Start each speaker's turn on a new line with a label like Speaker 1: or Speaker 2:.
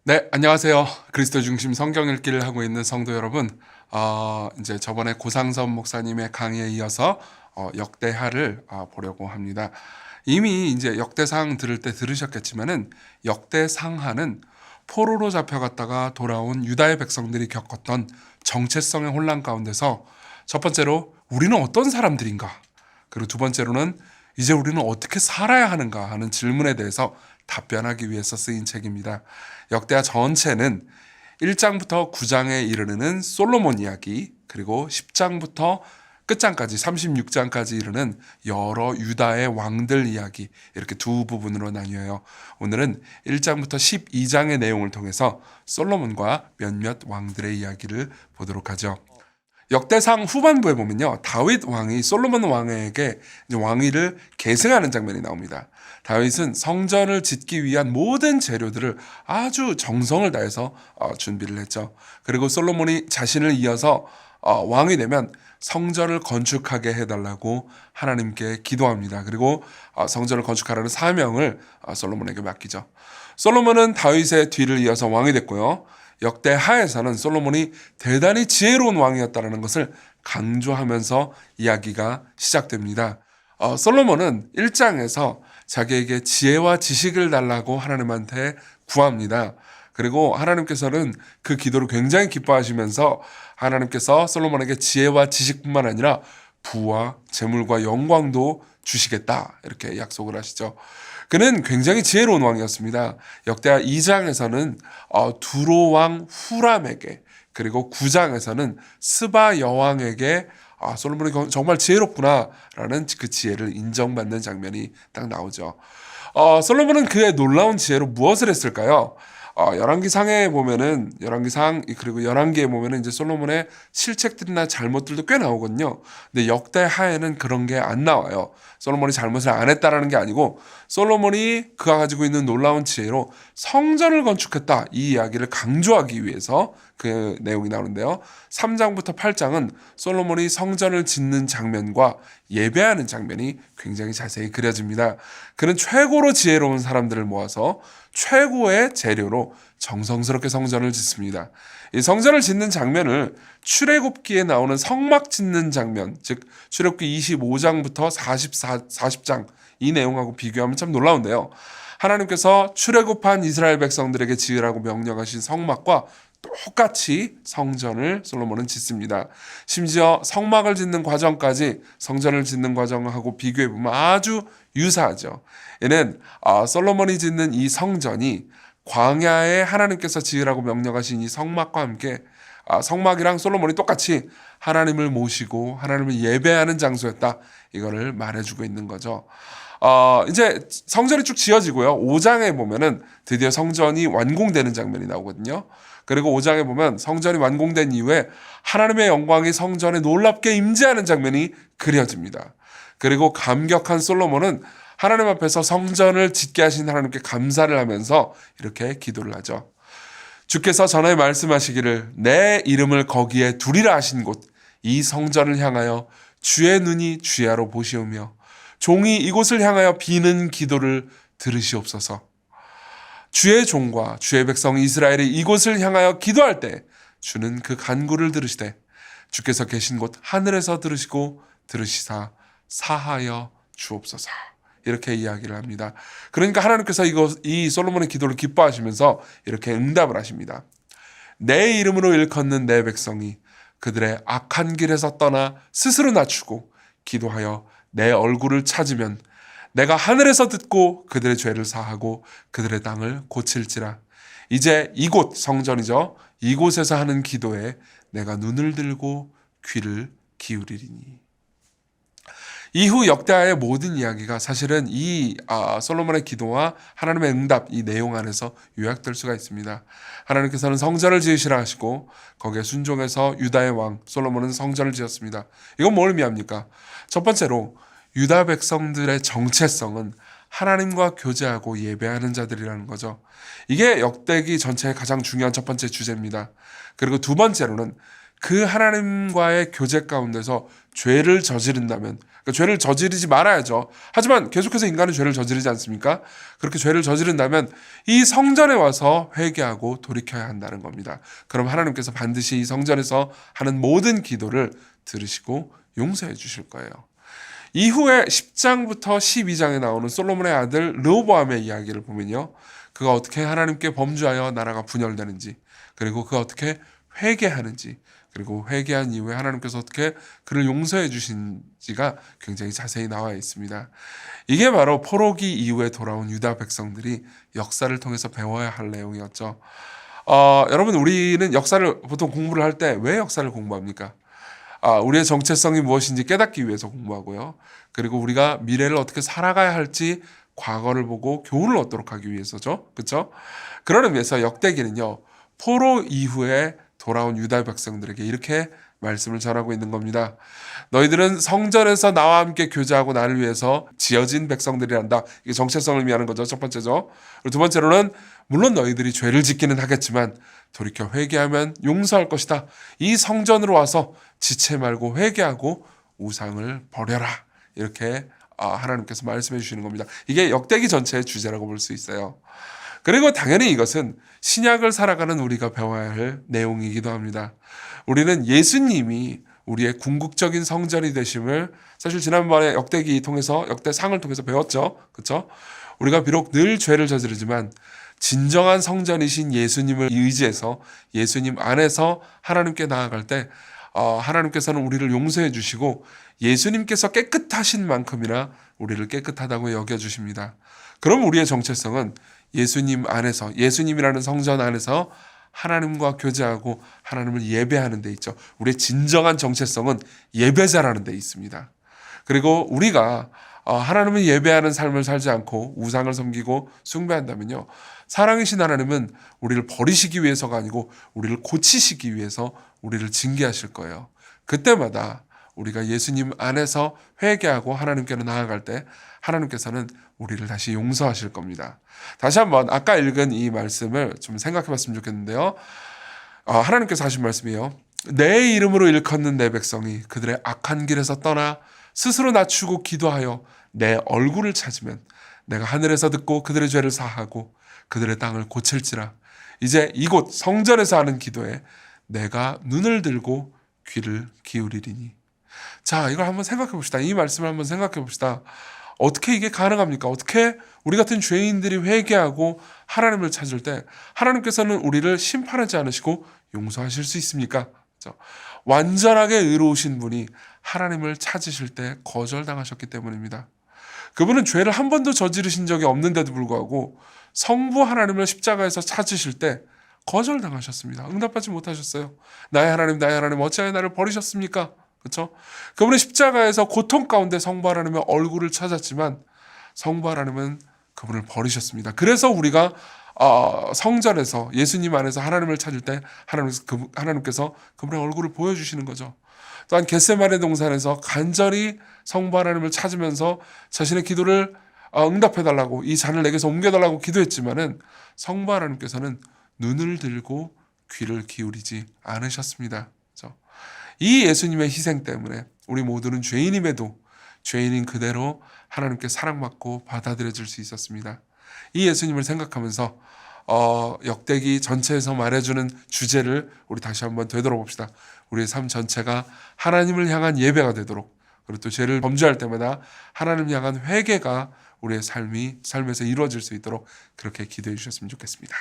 Speaker 1: 네, 안녕하세요. 그리스도 중심 성경 읽기를 하고 있는 성도 여러분. 이제 저번에 고상섭 목사님의 강의에 이어서 역대하를 보려고 합니다. 이미 이제 역대상 들을 때 들으셨겠지만은 역대상하는 포로로 잡혀갔다가 돌아온 유다의 백성들이 겪었던 정체성의 혼란 가운데서 첫 번째로 우리는 어떤 사람들인가? 그리고 두 번째로는 이제 우리는 어떻게 살아야 하는가 하는 질문에 대해서 답변하기 위해서 쓰인 책입니다. 역대하 전체는 1장부터 9장에 이르는 솔로몬 이야기, 그리고 10장부터 끝장까지 36장까지 이르는 여러 유다의 왕들 이야기, 이렇게 두 부분으로 나뉘어요. 오늘은 1장부터 12장의 내용을 통해서 솔로몬과 몇몇 왕들의 이야기를 보도록 하죠. 역대상 후반부에 보면요, 다윗 왕이 솔로몬 왕에게 왕위를 계승하는 장면이 나옵니다. 다윗은 성전을 짓기 위한 모든 재료들을 아주 정성을 다해서 준비를 했죠. 그리고 솔로몬이 자신을 이어서 왕이 되면 성전을 건축하게 해달라고 하나님께 기도합니다. 그리고 성전을 건축하라는 사명을 솔로몬에게 맡기죠. 솔로몬은 다윗의 뒤를 이어서 왕이 됐고요. 역대하에서는 솔로몬이 대단히 지혜로운 왕이었다는 것을 강조하면서 이야기가 시작됩니다. 솔로몬은 1장에서 자기에게 지혜와 지식을 달라고 하나님한테 구합니다. 그리고 하나님께서는 그 기도를 굉장히 기뻐하시면서 하나님께서 솔로몬에게 지혜와 지식뿐만 아니라 부와 재물과 영광도 주시겠다, 이렇게 약속을 하시죠. 그는 굉장히 지혜로운 왕이었습니다. 역대하 2장에서는 두로 왕 후람에게, 그리고 9장에서는 스바 여왕에게 솔로몬이 정말 지혜롭구나라는 그 지혜를 인정받는 장면이 딱 나오죠. 솔로몬은 그의 놀라운 지혜로 무엇을 했을까요? 열왕기상에 보면은, 열왕기상 그리고 열왕기에 보면은 이제 솔로몬의 실책들이나 잘못들도 꽤 나오거든요. 근데 역대하에는 그런 게 안 나와요. 솔로몬이 잘못을 안 했다라는 게 아니고 솔로몬이 그가 가지고 있는 놀라운 지혜로 성전을 건축했다, 이 이야기를 강조하기 위해서 그 내용이 나오는데요. 3장부터 8장은 솔로몬이 성전을 짓는 장면과 예배하는 장면이 굉장히 자세히 그려집니다. 그는 최고로 지혜로운 사람들을 모아서 최고의 재료로 정성스럽게 성전을 짓습니다. 이 성전을 짓는 장면을 출애굽기에 나오는 성막 짓는 장면, 즉 출애굽기 25장부터 40장 이 내용하고 비교하면 참 놀라운데요. 하나님께서 출애굽한 이스라엘 백성들에게 지으라고 명령하신 성막과 똑같이 성전을 솔로몬은 짓습니다. 심지어 성막을 짓는 과정까지 성전을 짓는 과정하고 비교해보면 아주 유사하죠. 이는 솔로몬이 짓는 이 성전이 광야에 하나님께서 지으라고 명령하신 이 성막과 함께 성막이랑 솔로몬이 똑같이 하나님을 모시고 하나님을 예배하는 장소였다, 이거를 말해주고 있는 거죠. 이제 성전이 쭉 지어지고요. 5장에 보면은 드디어 성전이 완공되는 장면이 나오거든요. 그리고 5장에 보면 성전이 완공된 이후에 하나님의 영광이 성전에 놀랍게 임재하는 장면이 그려집니다. 그리고 감격한 솔로몬은 하나님 앞에서 성전을 짓게 하신 하나님께 감사를 하면서 이렇게 기도를 하죠. 주께서 전에 말씀하시기를 내 이름을 거기에 두리라 하신 곳, 이 성전을 향하여 주의 눈이 주야로 보시오며 종이 이곳을 향하여 비는 기도를 들으시옵소서. 주의 종과 주의 백성 이스라엘이 이곳을 향하여 기도할 때 주는 그 간구를 들으시되 주께서 계신 곳 하늘에서 들으시고 들으시사 사하여 주옵소서, 이렇게 이야기를 합니다. 그러니까 하나님께서 이 솔로몬의 기도를 기뻐하시면서 이렇게 응답을 하십니다. 내 이름으로 일컫는 내 백성이 그들의 악한 길에서 떠나 스스로 낮추고 기도하여 내 얼굴을 찾으면 내가 하늘에서 듣고 그들의 죄를 사하고 그들의 땅을 고칠지라. 이제 이곳, 성전이죠, 이곳에서 하는 기도에 내가 눈을 들고 귀를 기울이리니. 이후 역대하의 모든 이야기가 사실은 이 솔로몬의 기도와 하나님의 응답, 이 내용 안에서 요약될 수가 있습니다. 하나님께서는 성전을 지으시라 하시고 거기에 순종해서 유다의 왕 솔로몬은 성전을 지었습니다. 이건 뭘 의미합니까? 첫 번째로 유다 백성들의 정체성은 하나님과 교제하고 예배하는 자들이라는 거죠. 이게 역대기 전체의 가장 중요한 첫 번째 주제입니다. 그리고 두 번째로는 그 하나님과의 교제 가운데서 죄를 저지른다면, 그러니까 죄를 저지르지 말아야죠. 하지만 계속해서 인간은 죄를 저지르지 않습니까? 그렇게 죄를 저지른다면 이 성전에 와서 회개하고 돌이켜야 한다는 겁니다. 그럼 하나님께서 반드시 이 성전에서 하는 모든 기도를 들으시고 용서해 주실 거예요. 이후에 10장부터 12장에 나오는 솔로몬의 아들 르호보암의 이야기를 보면요, 그가 어떻게 하나님께 범죄하여 나라가 분열되는지, 그리고 그가 어떻게 회개하는지, 그리고 회개한 이후에 하나님께서 어떻게 그를 용서해 주신지가 굉장히 자세히 나와 있습니다. 이게 바로 포로기 이후에 돌아온 유다 백성들이 역사를 통해서 배워야 할 내용이었죠. 여러분, 우리는 역사를 보통 공부를 할 때 왜 역사를 공부합니까? 우리의 정체성이 무엇인지 깨닫기 위해서 공부하고요. 그리고 우리가 미래를 어떻게 살아가야 할지 과거를 보고 교훈을 얻도록 하기 위해서죠. 그렇죠? 그런 의미에서 역대기는요, 포로 이후에 돌아온 유다 백성들에게 이렇게 말씀을 전하고 있는 겁니다. 너희들은 성전에서 나와 함께 교제하고 나를 위해서 지어진 백성들이란다. 이게 정체성을 의미하는 거죠. 첫 번째죠. 그리고 두 번째로는 물론 너희들이 죄를 짓기는 하겠지만 돌이켜 회개하면 용서할 것이다. 이 성전으로 와서 지체 말고 회개하고 우상을 버려라. 이렇게 하나님께서 말씀해 주시는 겁니다. 이게 역대기 전체의 주제라고 볼 수 있어요. 그리고 당연히 이것은 신약을 살아가는 우리가 배워야 할 내용이기도 합니다. 우리는 예수님이 우리의 궁극적인 성전이 되심을 사실 지난번에 역대기 통해서 역대상을 통해서 배웠죠. 그렇죠? 우리가 비록 늘 죄를 저지르지만 진정한 성전이신 예수님을 의지해서 예수님 안에서 하나님께 나아갈 때 하나님께서는 우리를 용서해 주시고 예수님께서 깨끗하신 만큼이나 우리를 깨끗하다고 여겨주십니다. 그럼 우리의 정체성은 예수님 안에서, 예수님이라는 성전 안에서 하나님과 교제하고 하나님을 예배하는 데 있죠. 우리의 진정한 정체성은 예배자라는 데 있습니다. 그리고 우리가 하나님을 예배하는 삶을 살지 않고 우상을 섬기고 숭배한다면요, 사랑이신 하나님은 우리를 버리시기 위해서가 아니고 우리를 고치시기 위해서 우리를 징계하실 거예요. 그때마다 우리가 예수님 안에서 회개하고 하나님께로 나아갈 때 하나님께서는 우리를 다시 용서하실 겁니다. 다시 한번 아까 읽은 이 말씀을 좀 생각해 봤으면 좋겠는데요. 하나님께서 하신 말씀이에요. 내 이름으로 일컫는 내 백성이 그들의 악한 길에서 떠나 스스로 낮추고 기도하여 내 얼굴을 찾으면 내가 하늘에서 듣고 그들의 죄를 사하고 그들의 땅을 고칠지라. 이제 이곳 성전에서 하는 기도에 내가 눈을 들고 귀를 기울이리니. 자, 이걸 한번 생각해 봅시다. 이 말씀을 한번 생각해 봅시다. 어떻게 이게 가능합니까? 어떻게 우리 같은 죄인들이 회개하고 하나님을 찾을 때 하나님께서는 우리를 심판하지 않으시고 용서하실 수 있습니까? 그렇죠? 완전하게 의로우신 분이 하나님을 찾으실 때 거절당하셨기 때문입니다. 그분은 죄를 한 번도 저지르신 적이 없는데도 불구하고 성부 하나님을 십자가에서 찾으실 때 거절당하셨습니다. 응답받지 못하셨어요. 나의 하나님 어찌하여 나를 버리셨습니까? 그렇죠? 그분은 십자가에서 고통 가운데 성부 하나님의 얼굴을 찾았지만 성부 하나님은 그분을 버리셨습니다. 그래서 우리가 성전에서 예수님 안에서 하나님을 찾을 때 하나님께서 그분의 얼굴을 보여주시는 거죠. 또한 겟세마네 동산에서 간절히 성부 하나님을 찾으면서 자신의 기도를 응답해달라고, 이 잔을 내게서 옮겨달라고 기도했지만은 성부 하나님께서는 눈을 들고 귀를 기울이지 않으셨습니다. 그렇죠? 이 예수님의 희생 때문에 우리 모두는 죄인임에도 죄인인 그대로 하나님께 사랑받고 받아들여질 수 있었습니다. 이 예수님을 생각하면서 역대기 전체에서 말해주는 주제를 우리 다시 한번 되돌아봅시다. 우리의 삶 전체가 하나님을 향한 예배가 되도록, 그리고 또 죄를 범죄할 때마다 하나님을 향한 회개가 우리의 삶에서 이루어질 수 있도록 그렇게 기도해 주셨으면 좋겠습니다.